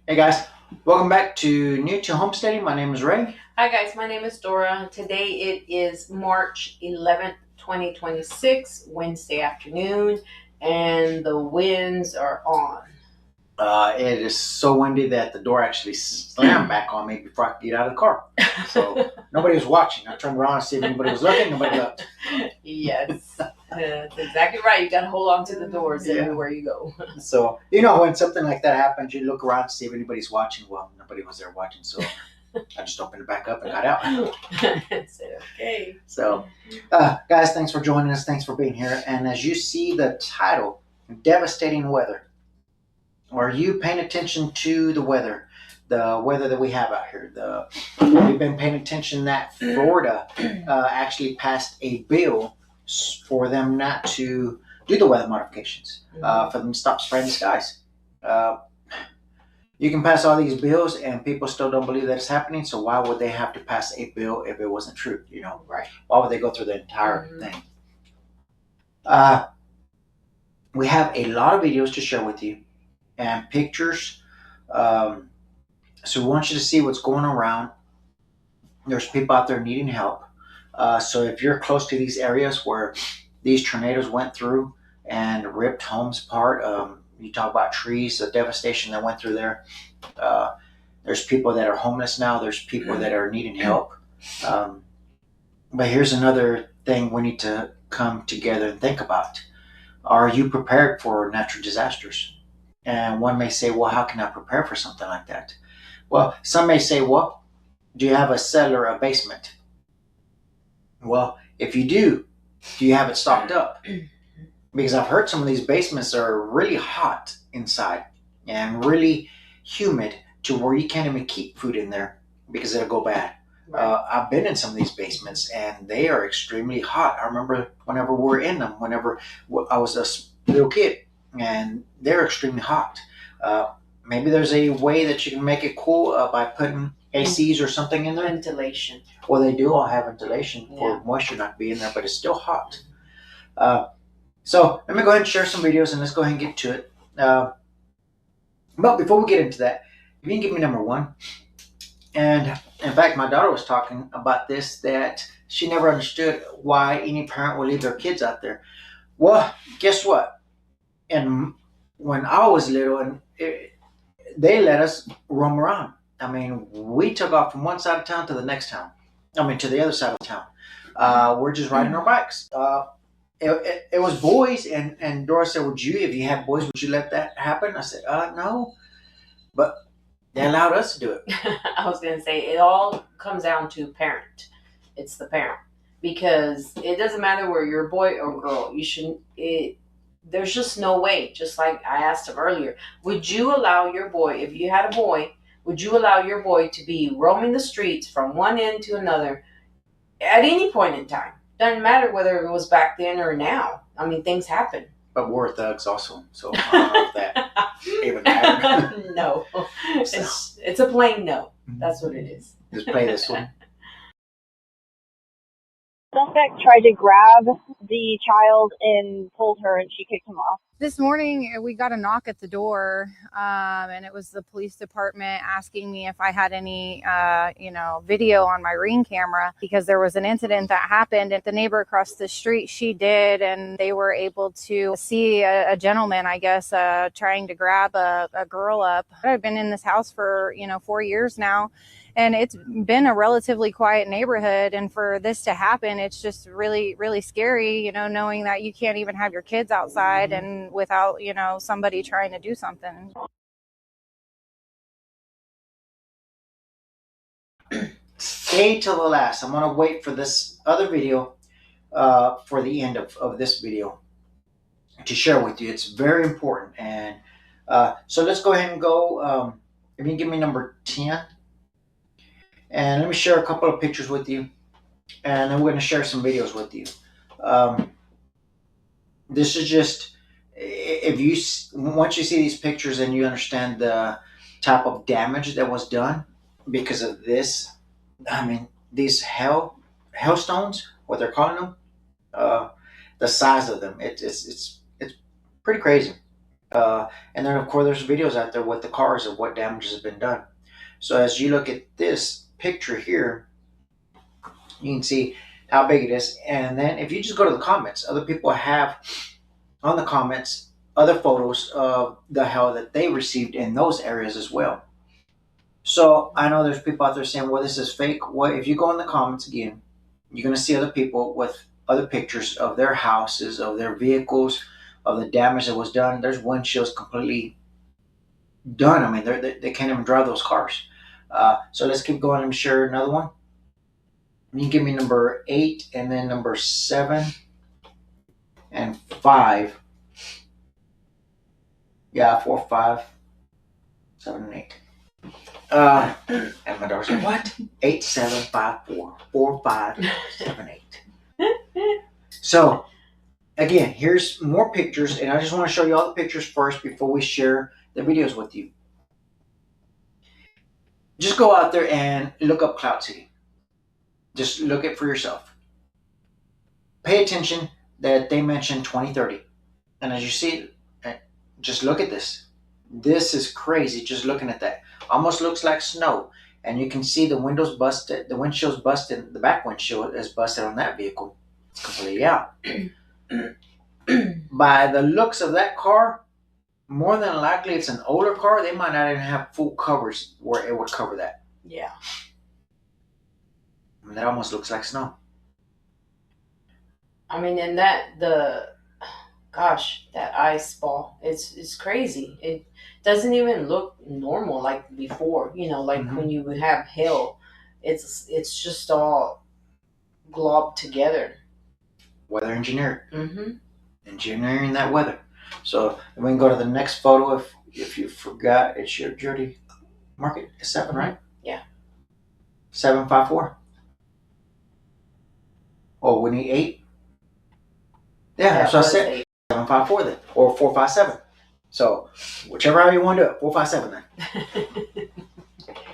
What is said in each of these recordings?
Hey guys, welcome back to To Homesteading. My name is Ray. Hi guys, my name is Dora. Today it is March 11th, 2026, Wednesday afternoon, and the winds are on. It is so windy that the door actually slammed back on me before I could get out of the car. So nobody was watching. I turned around to see if anybody was looking. Nobody looked. Yes, that's exactly right. You got to hold on to the doors everywhere you go. So, when something like that happens, you look around to see if anybody's watching. Well, nobody was there watching, so I just opened it back up and got out. Okay. So, guys, thanks for joining us. Thanks for being here. And as you see the title, Devastating Weather. Are you paying attention to the weather that we have out here? We've been paying attention that Florida actually passed a bill for them not to do the weather modifications, for them to stop spraying the skies. You can pass all these bills and people still don't believe that it's happening, so why would they have to pass a bill if it wasn't true? Right. Why would they go through the entire thing? We have a lot of videos to share with you and pictures. So we want you to see what's going around. There's people out there needing help. So if you're close to these areas where these tornadoes went through and ripped homes apart, you talk about trees, the devastation that went through there. There's people that are homeless now. There's people that are needing help. But here's another thing we need to come together and think about. Are you prepared for natural disasters? And one may say, well, how can I prepare for something like that? Well, some may say, well, do you have a cellar, a basement? Well, if you do you have it stocked up? Because I've heard some of these basements are really hot inside and really humid to where you can't even keep food in there because it'll go bad. I've been in some of these basements and they are extremely hot. I remember whenever we were in them, whenever I was a little kid, and they're extremely hot. Maybe there's a way that you can make it cool by putting ACs or something in there. Ventilation. Well, they do all have ventilation for moisture not to be in there, but it's still hot. So let me go ahead and share some videos and let's go ahead and get to it. But before we get into that, if you can give me number one. And in fact, my daughter was talking about this, that she never understood why any parent would leave their kids out there. Well, guess what? And when I was little, they let us roam around. I mean, we took off from one side of town to the next town. I mean, to the other side of town. We're just riding our bikes. It was boys, and Dora said, "Would you, if you had boys, would you let that happen?" I said, "No," but they allowed us to do it. I was going to say, it all comes down to parent. It's the parent. Because it doesn't matter where you're a boy or girl. You shouldn't, there's just no way. Just like I asked him earlier, would you allow your boy, if you had a boy, would you allow your boy to be roaming the streets from one end to another at any point in time? Doesn't matter whether it was back then or now. I mean, things happen. But we're thugs also, so I don't know if that even mattered. No. It's a plain no. That's what it is. Just play this one. Suspect tried to grab the child and pulled her, and she kicked him off. This morning, we got a knock at the door, and it was the police department asking me if I had any, video on my Ring camera, because there was an incident that happened at the neighbor across the street. She did, and they were able to see a gentleman, I guess, trying to grab a girl up. I've been in this house for, 4 years now. And it's been a relatively quiet neighborhood. And for this to happen, it's just really, really scary, knowing that you can't even have your kids outside and without, somebody trying to do something. Stay till the last. I'm going to wait for this other video for the end of this video to share with you. It's very important. And so let's go ahead and go. If you can give me number 10. And let me share a couple of pictures with you, and then we're going to share some videos with you. This is just, once you see these pictures and you understand the type of damage that was done because of this. I mean, these hailstones, what they're calling them, the size of them, it's pretty crazy. And then, of course, there's videos out there with the cars of what damage has been done. So as you look at this picture here, you can see how big it is. And then if you just go to the comments, other people have on the comments other photos of the hell that they received in those areas as well. So I know there's people out there saying, well, this is fake. Well, if you go in the comments again, you're going to see other people with other pictures of their houses, of their vehicles, of the damage that was done. There's windshields completely done. I mean, they can't even drive those cars. So let's keep going. Let me share another one. You can give me number 8 and then number 7 and 5. Yeah, 4, 5, 7, and 8. And my daughter said, what? 8, 7, 5, 4, 4, 5, 7, 8. So again, here's more pictures, and I just want to show you all the pictures first before we share the videos with you. Just go out there and look up Cloud City. Just look it for yourself. Pay attention that they mentioned 2030. And as you see, just look at this. This is crazy just looking at that. Almost looks like snow. And you can see the windows busted, the windshield's busted, the back windshield is busted on that vehicle. It's completely out. By the looks of that car, more than likely it's an older car. They might not even have full covers where it would cover that. Yeah. I mean, that almost looks like snow. I mean, and that ice ball, it's crazy. It doesn't even look normal like before. You know, like when you would have hail, it's just all globbed together. Weather engineered. Mm-hmm. Engineering that weather. So we can go to the next photo. If you forgot, it's your dirty market. It's 7, right? Yeah. 754. Oh, we need 8. Yeah, that's what I said. 8. 754 then, or 457. So whichever you want to do it, 457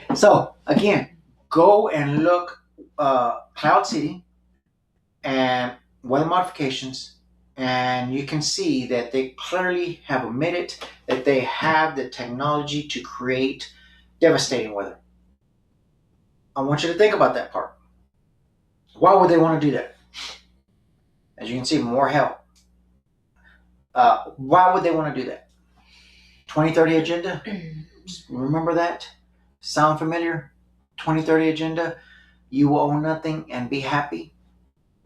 then. So again, go and look Cloud City and weather modifications, and you can see that they clearly have admitted that they have the technology to create devastating weather. I want you to think about that part. Why would they want to do that? As you can see, more hell. Why would they want to do that? 2030 agenda? Remember that? Sound familiar? 2030 agenda? You will own nothing and be happy?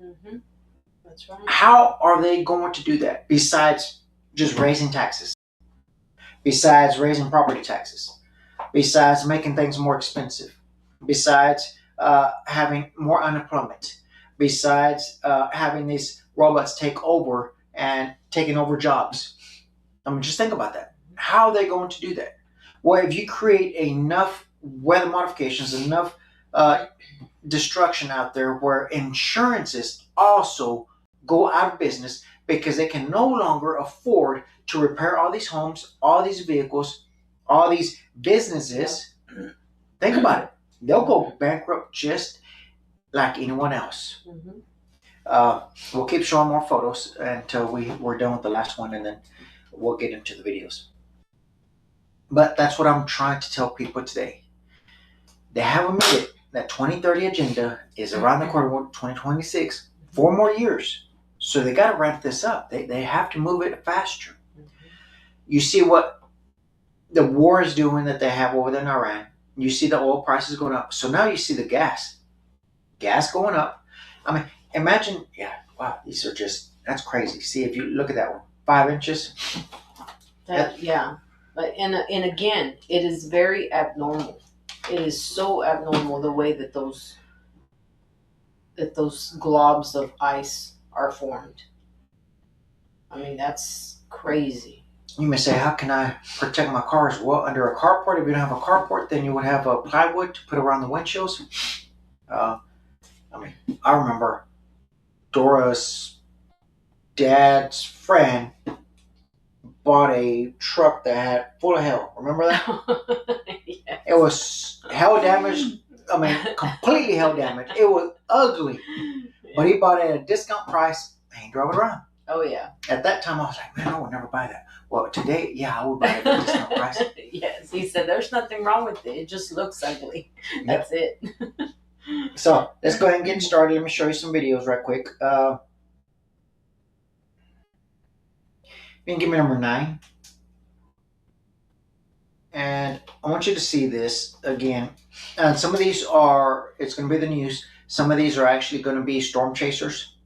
Mm-hmm. That's right. How are they going to do that besides just raising taxes? Besides raising property taxes? Besides making things more expensive? Besides having more unemployment? Besides having these robots take over and taking over jobs? I mean, just think about that. How are they going to do that? Well, if you create enough weather modifications, enough destruction out there where insurances also go out of business because they can no longer afford to repair all these homes, all these vehicles, all these businesses. Think about it. They'll go bankrupt just like anyone else. We'll keep showing more photos until we're done with the last one, and then we'll get into the videos. But that's what I'm trying to tell people today. They have admitted that 2030 agenda is around the corner, 2026, 4 more years. So they got to ramp this up. They have to move it faster. You see what the war is doing that they have over there in Iran. You see the oil prices going up. So now you see the gas going up. I mean, imagine, wow, these are just, that's crazy. See, if you look at that one, 5 inches. Yeah. But and again, it is very abnormal. It is so abnormal the way that those globs of ice are formed. I mean, that's crazy. You may say, how can I protect my cars? Well, under a carport, if you don't have a carport, then you would have a plywood to put around the windshields. I mean, I remember Dora's dad's friend bought a truck that had full of hail. Remember that? Yes. It was hail damaged. I mean, completely hail damaged. It was ugly. But he bought it at a discount price and he drove it around. Oh yeah. At that time, I was like, man, I would never buy that. Well, today, yeah, I would buy it at a discount price. Yes, he said there's nothing wrong with it. It just looks ugly. That's it. So let's go ahead and get started. Let me show you some videos right quick. You can give me number 9. And I want you to see this again. And some of these are, it's going to be the news. Some of these are actually going to be storm chasers.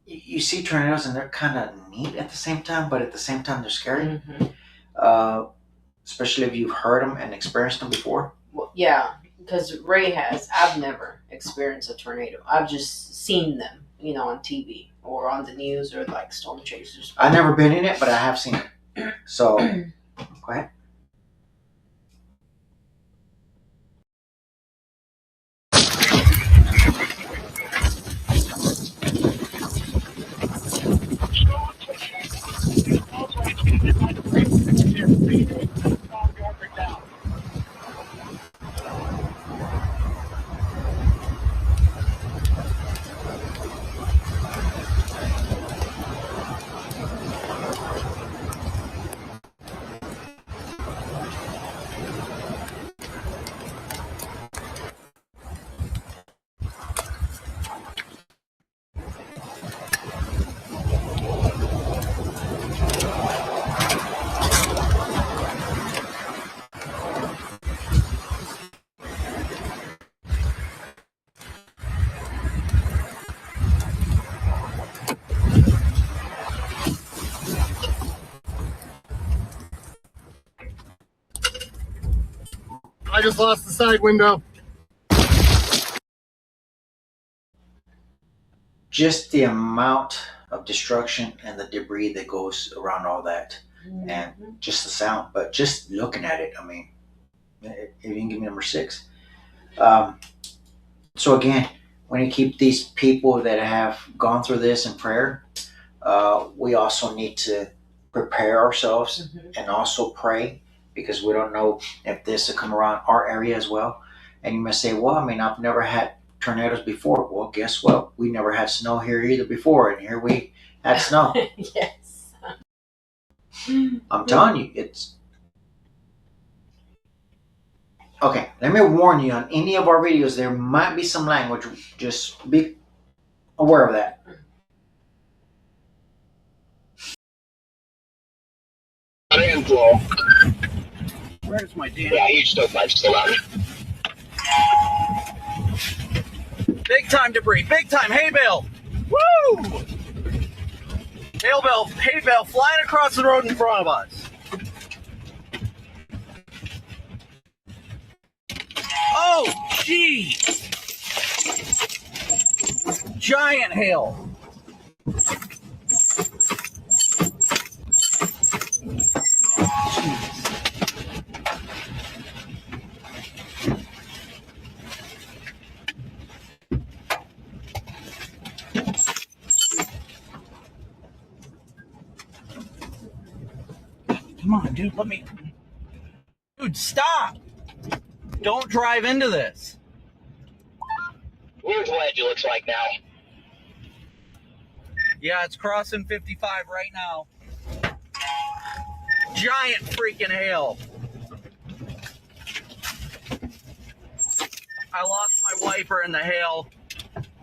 You see tornadoes and they're kind of neat at the same time, but at the same time they're scary. Especially if you've heard them and experienced them before. Well, yeah, because Ray has. I've never experienced a tornado. I've just seen them, on TV or on the news or like storm chasers. I've never been in it, but I have seen it. So, go ahead. I just lost the side window. Just the amount of destruction and the debris that goes around all that, and just the sound. But just looking at it, I mean, if you can give me number 6. So again, when you keep these people that have gone through this in prayer, we also need to prepare ourselves and also pray, because we don't know if this will come around our area as well. And you may say, well, I mean, I've never had tornadoes before. Well, guess what? We never had snow here either before, and here we had snow. Yes. I'm telling you, it's... Okay, let me warn you, on any of our videos, there might be some language. Just be aware of that. Inflow. Where's my damn... Yeah, he's still out. Big time debris, big time hay bale. Woo! Hay bale flying across the road in front of us. Oh, geez. Giant hail. Come on, dude, let me... Dude, stop! Don't drive into this. Where's Wedge, it looks like now? Yeah, it's crossing 55 right now. Giant freaking hail. I lost my wiper in the hail. Oh,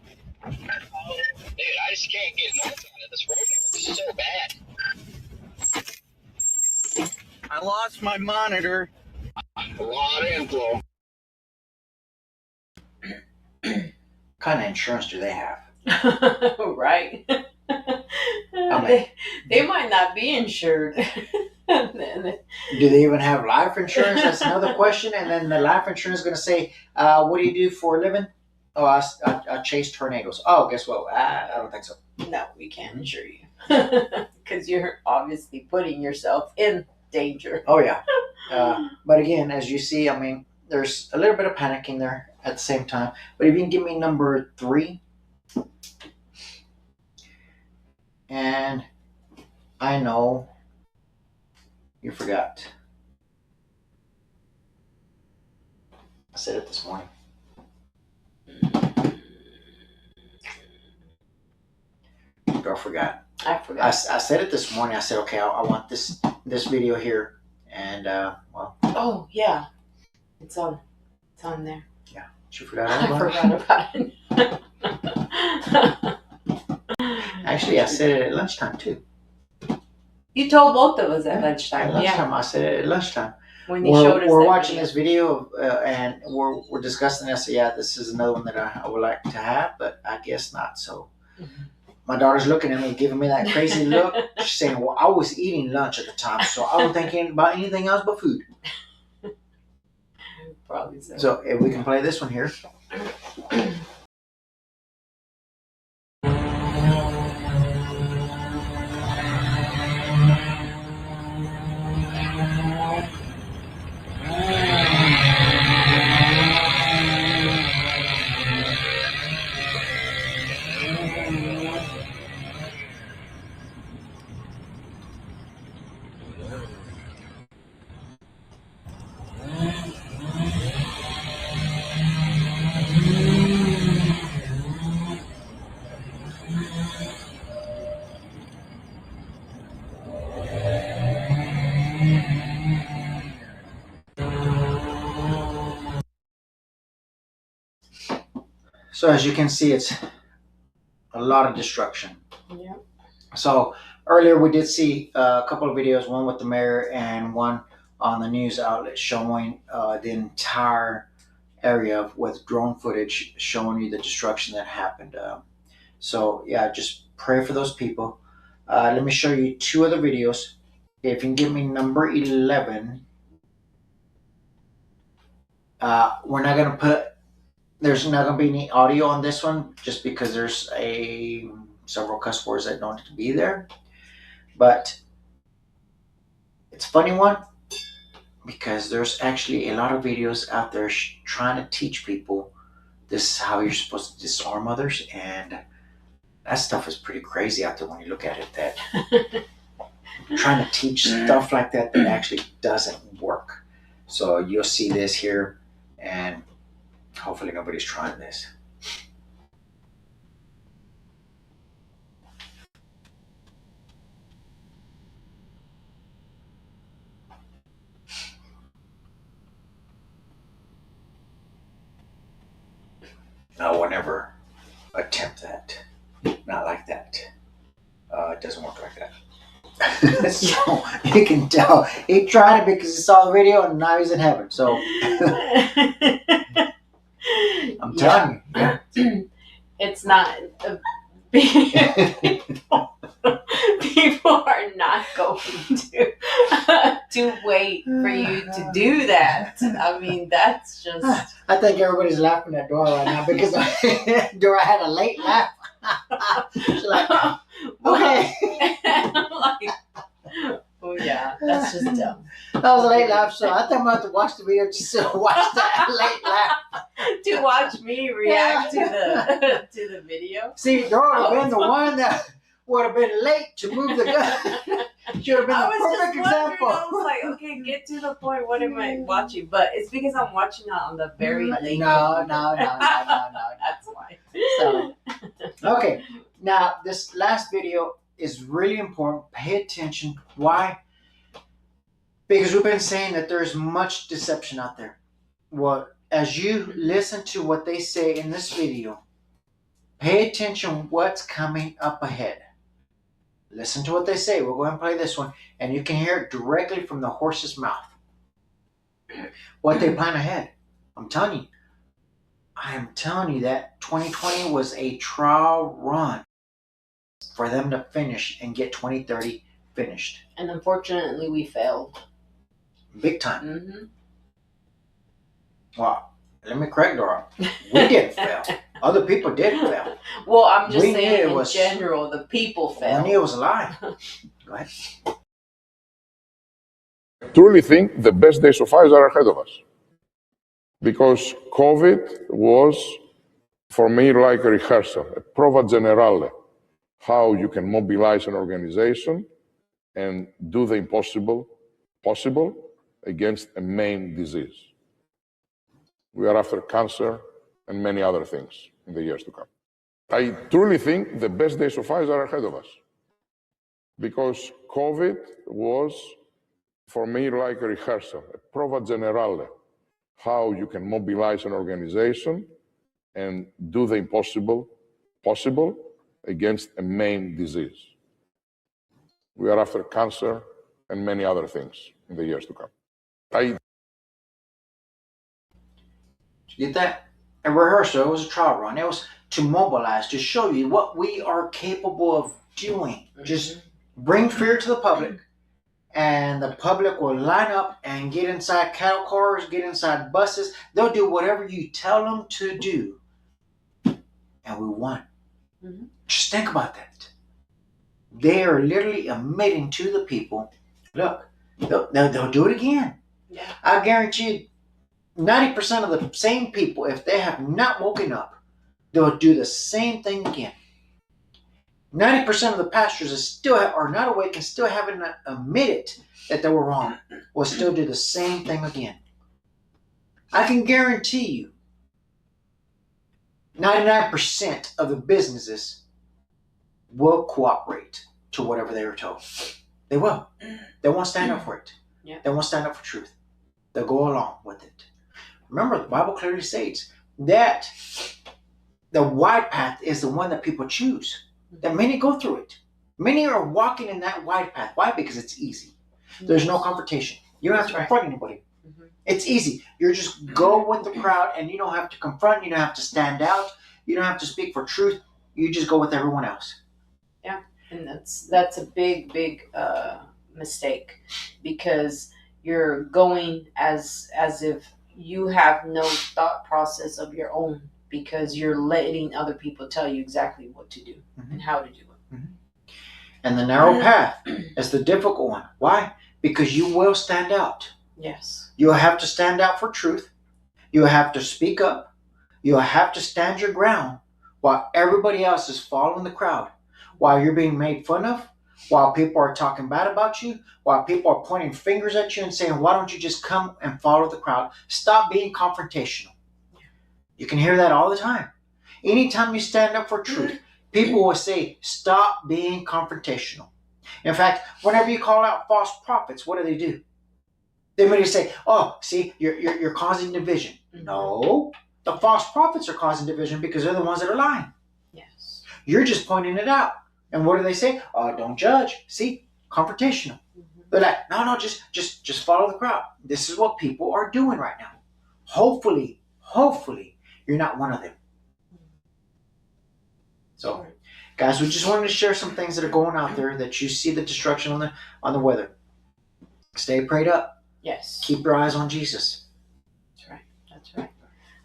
dude, I just can't get north out of this road. It's so bad. I lost my monitor. A lot of inflow. kind of insurance do they have? Right. They might not be insured. Do they even have life insurance? That's another question. And then the life insurance is going to say, what do you do for a living? Oh, I chase tornadoes. Oh, guess what? I don't think so. No, we can't insure you. Because you're obviously putting yourself in danger. Oh, yeah. But again, as you see, I mean, there's a little bit of panicking there at the same time. But if you can give me number 3. And I know you forgot. I said it this morning. I forgot. I I forgot. I said it this morning. I said, okay, I want this video here, and well, Oh yeah, it's on. It's on there. yeah, she forgot I all about it. forgot about it. Actually, I said it at lunchtime too. You told both of us at lunchtime. At lunchtime, I said it at lunchtime. When you showed us We're that watching video. this video and we're discussing this. So yeah, this is another one that I would like to have, but I guess not. So my daughter's looking at me, giving me that crazy look. She's saying, "Well, I was eating lunch at the time, so I wasn't thinking about anything else but food." Probably so. So if we can play this one here. So as you can see, it's a lot of destruction. Yeah. So earlier we did see a couple of videos, one with the mayor and one on the news outlet showing the entire area with drone footage showing you the destruction that happened. So yeah, just pray for those people. Let me show you two other videos. If you can give me number 11. We're not gonna put. There's not gonna be any audio on this one, just because there's several cuss words that don't need to be there. But it's a funny one because there's actually a lot of videos out there trying to teach people this is how you're supposed to disarm others, and that stuff is pretty crazy out there when you look at it. That trying to teach stuff like that actually doesn't work. So you'll see this here, and hopefully nobody's trying this. I will never attempt that. Not like that. It doesn't work like that. So you can tell he tried it because he saw the video and now he's in heaven. So I'm telling you. Yeah. It's not. People are not going to wait for you to do that. I mean, that's just. I think everybody's laughing at Dora right now because Dora had a late laugh. She's like, okay. I'm like, oh yeah, that's just dumb. That was a late laugh, so I think I'm going to have to watch the video just to watch that late laugh. To watch me react to the video. See, Dora would have been the one that would have been late to move the gun. She would have been I the was perfect just wondering, example. I was like, okay, get to the point. What am I watching? But it's because I'm watching it on the very late. No. That's why. So, okay. Now, this last video is really important. Pay attention. Why? Because we've been saying that there's much deception out there. Well, as you listen to what they say in this video, pay attention what's coming up ahead. Listen to what they say. We'll go ahead and play this one, and you can hear it directly from the horse's mouth. What they plan ahead. I'm telling you that 2020 was a trial run for them to finish and get 2030 finished. And unfortunately, we failed. Big time. Mm-hmm. Well, let me correct Dora. We didn't fail. Other people did fail. Well, I'm just We knew saying it in was- general, the people I failed. knew it was a lie. Go ahead. Truly think the best days of ours are ahead of us. Because COVID was, for me, like a rehearsal, a prova generale, how you can mobilize an organization and do the impossible possible against a main disease. We are after cancer and many other things in the years to come. I truly think the best days of ours are ahead of us, because COVID was, for me, like a rehearsal, a prova generale, how you can mobilize an organization and do the impossible possible against a main disease. We are after cancer and many other things in the years to come. Did you get that? A rehearsal, it was a trial run. It was to mobilize, to show you what we are capable of doing. Just bring fear to the public, and the public will line up and get inside cattle cars, get inside buses. They'll do whatever you tell them to do. And we won. Mm-hmm. Just think about that. They are literally admitting to the people, look, they'll do it again. Yeah. I guarantee you, 90% of the same people, if they have not woken up, they'll do the same thing again. 90% of the pastors that still are not awake and still haven't admitted that they were wrong will still do the same thing again. I can guarantee you 99% of the businesses will cooperate to whatever they were told. They will. They won't stand up for it. Yeah. They won't stand up for truth. They'll go along with it. Remember, the Bible clearly states that the wide path is the one that people choose. That many go through it. Many are walking in that wide path. Why? Because it's easy. There's no confrontation. You don't have to confront anybody. Mm-hmm. It's easy. You just go with the crowd, and you don't have to confront. You don't have to stand out. You don't have to speak for truth. You just go with everyone else. Yeah, and that's a big mistake, because you're going as if you have no thought process of your own, because you're letting other people tell you exactly what to do and how to do it. Mm-hmm. And the narrow path is the difficult one. Why? Because you will stand out. Yes. You'll have to stand out for truth. You'll have to speak up. You'll have to stand your ground while everybody else is following the crowd, while you're being made fun of, while people are talking bad about you, while people are pointing fingers at you and saying, why don't you just come and follow the crowd? Stop being confrontational. You can hear that all the time. Anytime you stand up for truth, people will say, stop being confrontational. In fact, whenever you call out false prophets, what do? They may say, oh, see, you're causing division. Mm-hmm. No, the false prophets are causing division because they're the ones that are lying. Yes. You're just pointing it out. And what do they say? Don't judge. See, confrontational. Mm-hmm. They're like, no, just follow the crowd. This is what people are doing right now. Hopefully, you're not one of them. So, guys, we just wanted to share some things that are going out there, that you see the destruction on the weather. Stay prayed up. Yes. Keep your eyes on Jesus. That's right.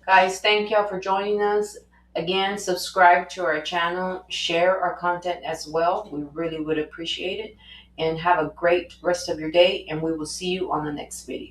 Guys, thank y'all for joining us. Again, subscribe to our channel, share our content as well. We really would appreciate it. And have a great rest of your day, and we will see you on the next video.